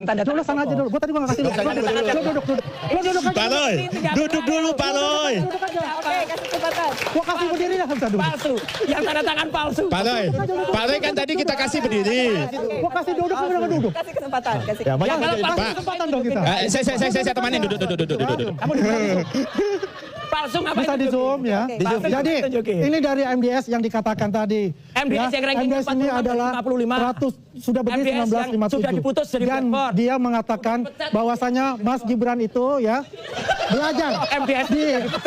Tanda dulu sana aja dulu. Gua tadi gua enggak kasih lu. Duduk. Lu duduk aja. Pak Roy, duduk dulu Pak Roy. Oke, kasih kesempatan. Gua kasih berdiri lah bisa duduk. Palsu. Yang tanda tangan palsu. Pak Roy kan tadi kita kasih berdiri. Gua kasih duduk kamu enggak duduk. Kasih kesempatan, kasih. Ya, banyak Kasih Pak. kesempatan dong kita. Saya temanin duduk. Kamu duduk. Palsu ngapain? Bisa di zoom ya. Oke. Jadi ini dari MDS yang dikatakan tadi. MDS yang ranking MDS ini 45. adalah 100 sudah berdiri MDS yang 1957. sudah diputus dari dan Bradford. dia mengatakan bahwasanya Mas Gibran itu ya belajar MDS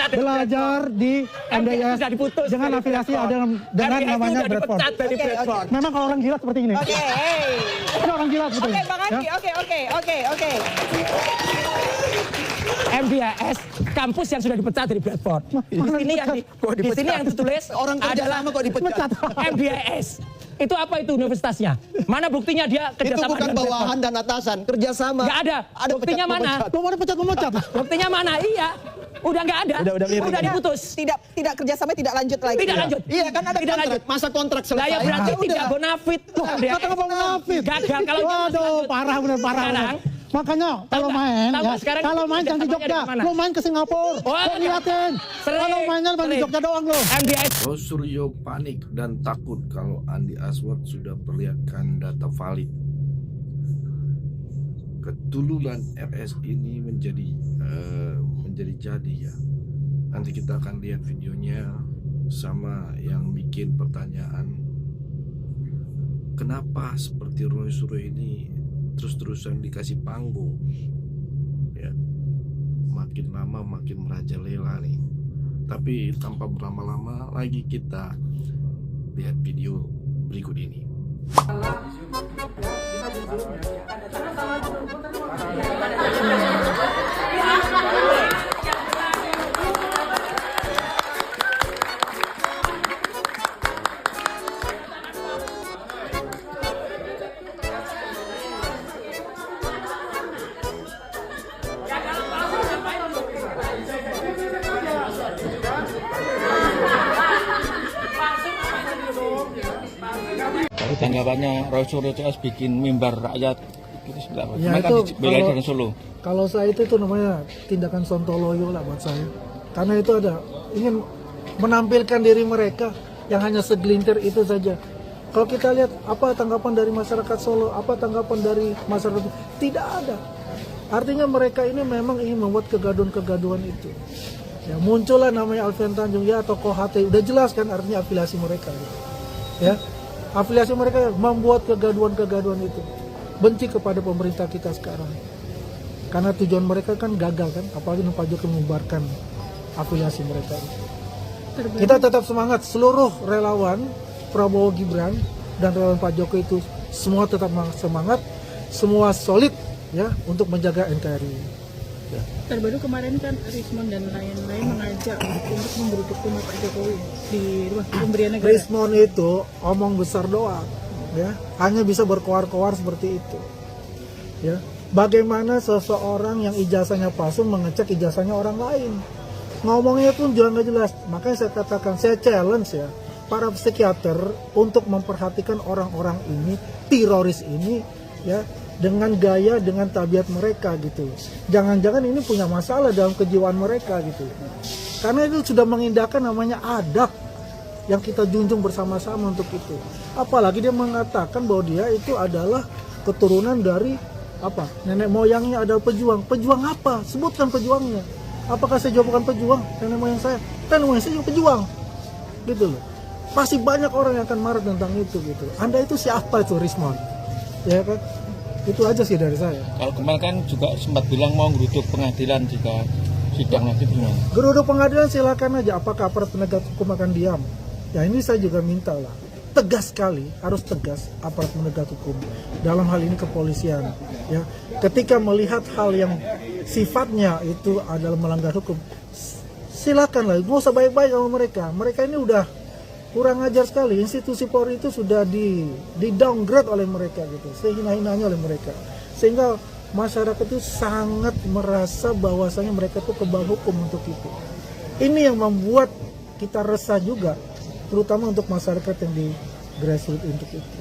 belajar di MDS sudah diputus dengan dari afiliasi Bradford. ada dengan MDS namanya sudah Bradford. dipecat dari Bradford. Memang kalau orang gila seperti ini. Oke, Ini orang gila seperti Oke, ini. Bang Andi. Ya. Oke. MDS kampus yang sudah dipecat dari Bradford. Di sini yang ditulis Orang kerja adalah sama kok dipecat. MDS. Itu apa itu universitasnya? Mana buktinya dia Itu kerjasama bukan dengan bawahan dan atasan, kerjasama. Nggak ada. Buktinya pecat, mana? memecat. Belum ada pecat-memecat. Buktinya mana? Iya. Udah nggak ada. Udah diputus. Tidak kerjasama, tidak lanjut lagi. Tidak lanjut. Iya kan ada Tidak kontrak, lanjut. masa kontrak Lah selesai. ya berarti Ya udah. tidak bonafit. Kata ngomong munafik. Gagal kalau dia masih Waduh, lanjut. parah bener parah. Sekarang, Makanya kalau nggak? main Tahu ya, nggak sekarang kalau main jangan di kerjasamanya Jogja, dari mana? lu main ke Singapura. Oh, Gua liatin. sering, Kalau mainnya main di sering. Jogja doang lu. MDS Suryo panik dan takut kalau Andi Aswad sudah perlihatkan data valid. Ketululan RS ini menjadi jadi ya. Nanti kita akan lihat videonya sama yang bikin pertanyaan. Kenapa seperti Roy Suryo ini terus-terusan dikasih panggung? Ya. Makin lama makin merajalela nih. Tapi tanpa berlama-lama lagi kita lihat video berikut ini. Tanggapannya Roy Suryo CS bikin mimbar rakyat itu sebelah apa? Ya, Mereka itu dibela kalau- dari Solo. Kalau saya itu namanya tindakan sontoloyo lah buat saya. Karena itu ada ingin menampilkan diri mereka yang hanya segelintir itu saja. Kalau kita lihat apa tanggapan dari masyarakat Solo, apa tanggapan dari masyarakat, tidak ada. Artinya mereka ini memang ingin membuat kegaduhan-kegaduhan itu. Ya, muncullah namanya Alfian Tanjung ya tokoh HT, udah jelas kan artinya afiliasi mereka. Gitu. Ya, afiliasi mereka membuat kegaduhan-kegaduhan itu. Benci kepada pemerintah kita sekarang. Karena tujuan mereka kan gagal kan, apalagi Pak Jokowi membubarkan afiliasi mereka itu. Kita tetap semangat, seluruh relawan Prabowo Gibran dan relawan Pak Jokowi itu semua tetap semangat, semua solid ya untuk menjaga NKRI. Ya. Terbaru kemarin kan Rismon dan lain-lain mengajak untuk memberi dukungan Pak Jokowi di rumah pemberian negara. Rismon itu omong besar doang, ya hanya bisa berkoar-koar seperti itu. Ya, bagaimana seseorang yang ijazahnya palsu mengecek ijazahnya orang lain? Ngomongnya pun juga nggak jelas. Makanya saya katakan, saya challenge ya para psikiater untuk memperhatikan orang-orang ini, teroris ini, ya dengan gaya, dengan tabiat mereka gitu. Jangan-jangan ini punya masalah dalam kejiwaan mereka gitu. Karena itu sudah mengindahkan namanya adab yang kita junjung bersama-sama untuk itu. Apalagi dia mengatakan bahwa dia itu adalah keturunan dari apa? Nenek moyangnya adalah pejuang. Pejuang apa? Sebutkan pejuangnya. Apakah saya juga bukan pejuang? Nenek moyang saya, nenek moyang saya juga pejuang. Gitu loh. Pasti banyak orang yang akan marah tentang itu gitu. Anda itu siapa itu Rismon? Ya kan? Itu aja sih dari saya. Kalau kemarin kan juga sempat bilang mau geruduk pengadilan jika sidang lagi gimana? Geruduk pengadilan silakan aja. Apakah aparat penegak hukum akan diam? Ya ini saya juga minta lah. Tegas sekali, harus tegas aparat penegak hukum. Dalam hal ini kepolisian. Ya, ketika melihat hal yang sifatnya itu adalah melanggar hukum, silakan lah. Gak usah baik-baik sama mereka. Mereka ini udah kurang ajar sekali. Institusi Polri itu sudah di downgrade oleh mereka gitu, sehina-hinanya oleh mereka, sehingga masyarakat itu sangat merasa bahwasanya mereka itu kebal hukum untuk itu. Ini yang membuat kita resah juga, terutama untuk masyarakat yang di grassroots untuk itu.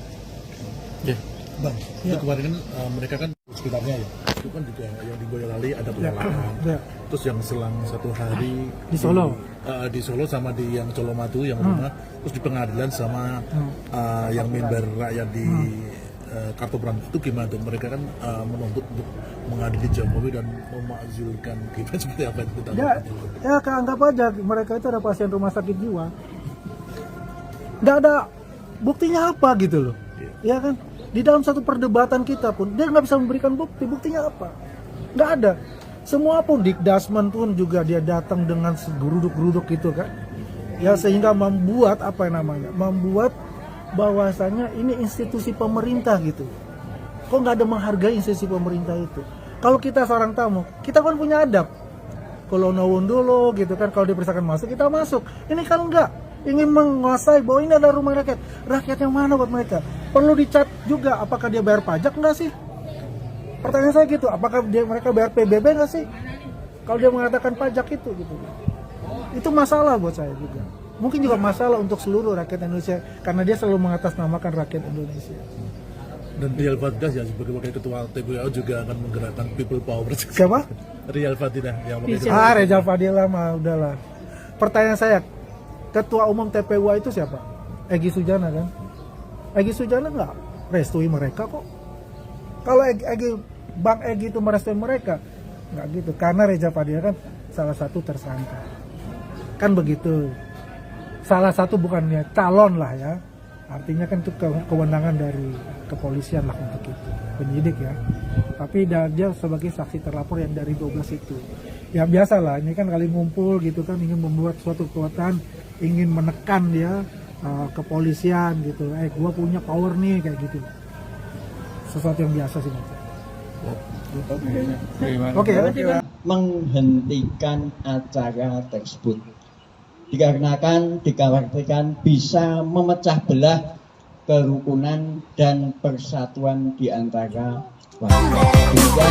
Ya, Bang, itu kemarin kan mereka kan sekitarnya ya. Itu kan juga yang di Boyolali ada pelelangan. Ya. Terus yang selang 1 hari Di Solo. di Solo sama di yang Colomadu yang rumah. Terus di pengadilan sama yang mimbar rakyat di Kartoprang itu gimana tuh? Mereka kan menuntut untuk mengadili Jokowi dan memakzulkan Gibran seperti apa itu kita Ya anggap aja mereka itu ada pasien rumah sakit jiwa. Nggak ada buktinya apa gitu loh. Ya kan? Di dalam satu perdebatan kita pun dia nggak bisa memberikan bukti. Buktinya apa? Nggak ada. Semua pun Dick Dasman pun juga dia datang dengan geruduk-geruduk gitu kan. Ya sehingga membuat membuat bahwasanya ini institusi pemerintah gitu. Kok nggak ada menghargai institusi pemerintah itu? Kalau kita seorang tamu, kita kan punya adab. Kalau nawun dulu gitu kan, kalau dipersilakan masuk, kita masuk. Ini kan enggak, ingin menguasai bahwa ini adalah rumah rakyat. Rakyat yang mana buat mereka? Perlu dicat juga, apakah dia bayar pajak enggak sih? Pertanyaan saya gitu, apakah mereka bayar PBB enggak sih? Kalau dia mengatakan pajak itu gitu. Itu masalah buat saya juga. Mungkin juga masalah untuk seluruh rakyat Indonesia karena dia selalu mengatasnamakan rakyat Indonesia. Dan Rial Fatidah ya sebagai wakil ketua TPO juga akan menggerakkan People Power. Siapa? Rial Fatidah yang wakil ketua. Reza Fadilah mah udahlah. Pertanyaan saya, ketua umum TPWA itu siapa? Egy Sujana kan? Egy Sujana nggak restui mereka kok. Kalau Bang Egy itu merestui mereka, nggak gitu. Karena Reza Fadilah kan salah satu tersangka. Kan begitu. Salah satu bukannya calon lah ya, artinya kan itu kewenangan dari kepolisian lah untuk itu, penyidik ya, tapi dia sebagai saksi terlapor yang dari 12 itu ya biasalah, ini kan kali ngumpul gitu kan, ingin membuat suatu kekuatan, ingin menekan dia kepolisian gitu, gua punya power nih kayak gitu, sesuatu yang biasa sih Oke. Menghentikan acara tersebut dikarenakan dikhawatirkan bisa memecah belah kerukunan dan persatuan di antara warga.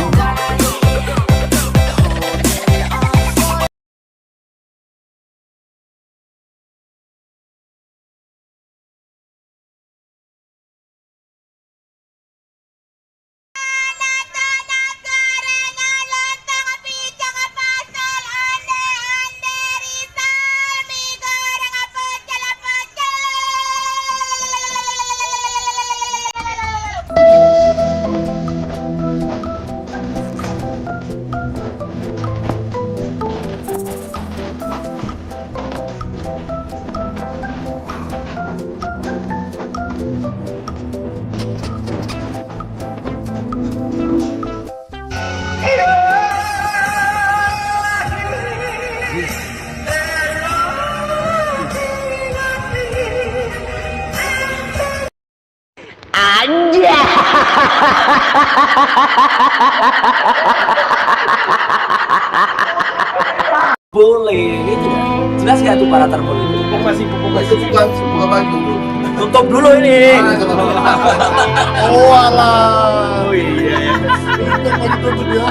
Boleh, itu jelas gak tuh para terpolitik? Buka baju dulu. Tutup dulu ini. Oh alah. Oh iya. Tutup ya.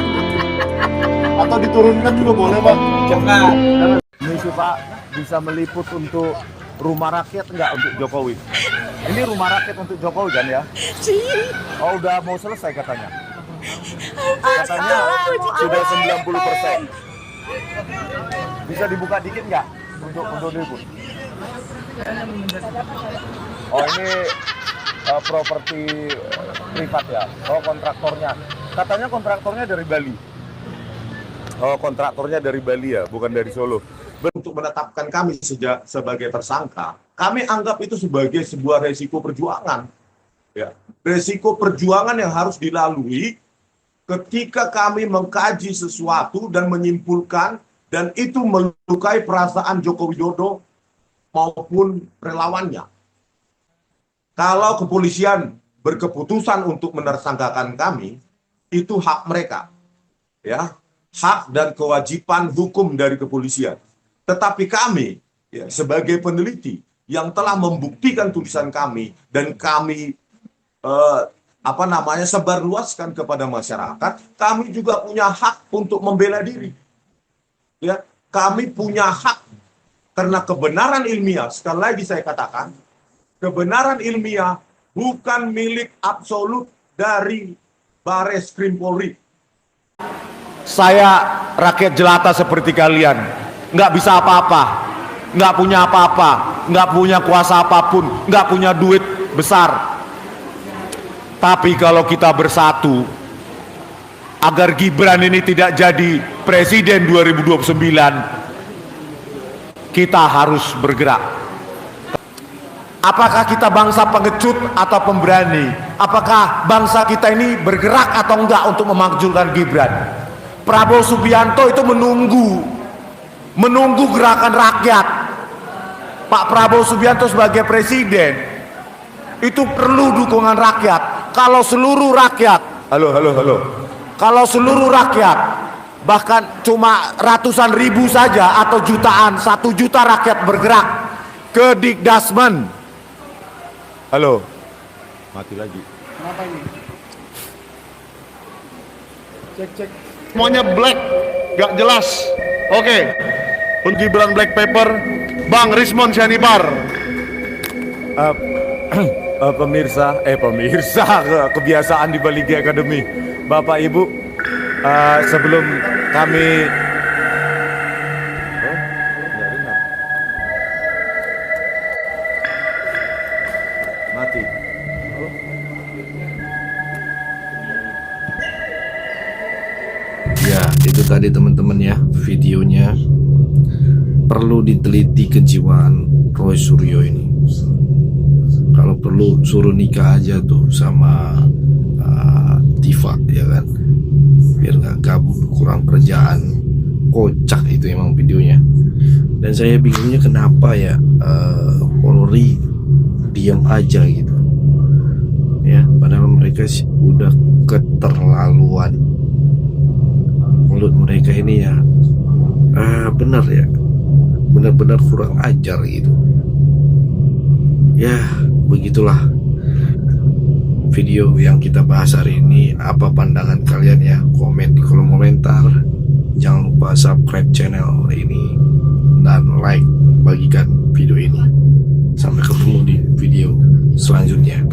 Atau diturunkan juga boleh Pak. Jangan. Ini sih Pak bisa meliput untuk rumah rakyat enggak untuk Jokowi? Ini rumah rakyat untuk Jokowi kan ya? Oh udah mau selesai katanya. Katanya sudah 90%. Bisa dibuka dikit nggak untuk diliput? Oh ini properti privat ya? Oh kontraktornya. Katanya kontraktornya dari Bali. Oh kontraktornya dari Bali ya, bukan dari Solo. Untuk menetapkan kami sebagai tersangka, kami anggap itu sebagai sebuah resiko perjuangan. Ya, resiko perjuangan yang harus dilalui ketika kami mengkaji sesuatu dan menyimpulkan dan itu melukai perasaan Joko Widodo maupun relawannya. Kalau kepolisian berkeputusan untuk menersangkakan kami, itu hak mereka. Ya, hak dan kewajiban hukum dari kepolisian. Tetapi kami ya, sebagai peneliti yang telah membuktikan tulisan kami dan kami sebarluaskan kepada masyarakat, kami juga punya hak untuk membela diri. Ya, kami punya hak karena kebenaran ilmiah, sekali lagi saya katakan, kebenaran ilmiah bukan milik absolut dari Bareskrim Polri. Saya rakyat jelata seperti kalian, nggak bisa apa-apa, nggak punya apa-apa, nggak punya kuasa apapun, nggak punya duit besar. Tapi kalau kita bersatu agar Gibran ini tidak jadi presiden 2029, kita harus bergerak. Apakah kita bangsa pengecut atau pemberani? Apakah bangsa kita ini bergerak atau enggak untuk memakzulkan Gibran? Prabowo Subianto itu menunggu gerakan rakyat. Pak Prabowo Subianto sebagai presiden itu perlu dukungan rakyat. Kalau seluruh rakyat, kalau seluruh rakyat, bahkan cuma ratusan ribu saja atau jutaan, 1 juta rakyat bergerak ke Dikdasmen. Mati lagi. Kenapa ini? Cek. Semuanya black, gak jelas. Oke. Untuk Gibran Black Paper, Bang Rismon Syanibar. Pemirsa, kebiasaan di Baligi Academy. Bapak Ibu, sebelum kami mati. Ya, itu tadi teman-teman ya, videonya. Perlu diteliti kejiwaan Roy Suryo ini. Kalau perlu suruh nikah aja tuh sama Tifa, ya kan, biar nggak gabut, kurang kerjaan. Kocak itu emang videonya. Dan saya bingungnya kenapa ya Polri diam aja gitu ya, padahal mereka udah keterlaluan. Mulut mereka ini ya benar ya, benar-benar kurang ajar gitu ya. Begitulah video yang kita bahas hari ini. Apa pandangan kalian ya? Komen di kolom komentar. Jangan lupa subscribe channel ini dan like, bagikan video ini. Sampai ketemu di video selanjutnya.